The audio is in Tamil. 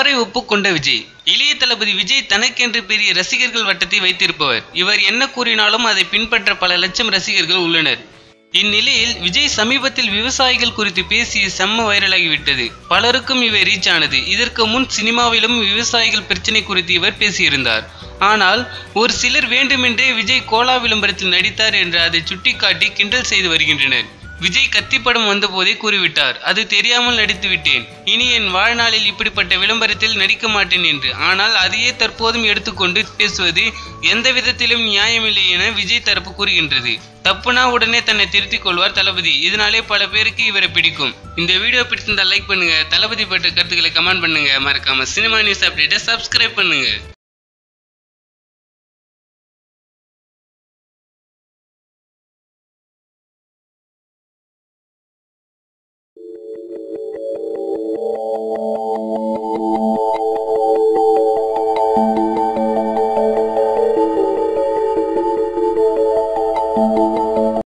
தவறை ஒப்புக்கொண்ட விஜய். இளைய தளபதி விஜய் தனக்கென்று பெரிய ரசிகர்கள் வட்டத்தை வைத்திருப்பவர். இவர் என்ன கூறினாலும் அதை பின்பற்ற பல லட்சம் ரசிகர்கள் உள்ளனர். இந்நிலையில் விஜய் சமீபத்தில் விவசாயிகள் குறித்து பேசி செம்ம வைரலாகிவிட்டது. பலருக்கும் இவர் ரீச் ஆனது. இதற்கு முன் சினிமாவிலும் விவசாயிகள் பிரச்சனை குறித்து இவர் பேசியிருந்தார். ஆனால் ஒரு சிலர் வேண்டுமென்றே விஜய் கோலா விளம்பரத்தில் நடித்தார் என்று அதை சுட்டிக்காட்டி கிண்டல் செய்து வருகின்றனர். விஜய் கத்திப்படம் வந்தபோதே கூறிவிட்டார், அது தெரியாமல் நடித்து விட்டேன், இனி என் வாழ்நாளில் இப்படிப்பட்ட விளம்பரத்தில் நடிக்க மாட்டேன் என்று. ஆனால் அதையே தற்போதும் எடுத்துக்கொண்டு பேசுவது எந்த விதத்திலும் நியாயமில்லை என விஜய் தரப்பு கூறுகின்றது. தப்புனா உடனே தன்னை திருத்திக் கொள்வார் தளபதி. இதனாலே பல பேருக்கு இவரை பிடிக்கும். இந்த வீடியோ பிடிச்சிருந்தால் லைக் பண்ணுங்க, தளபதி பட்ட கருத்துக்களை கமெண்ட் பண்ணுங்க, மறக்காம சினிமா நியூஸ் அப்டேட்டை சப்ஸ்கிரைப் பண்ணுங்க.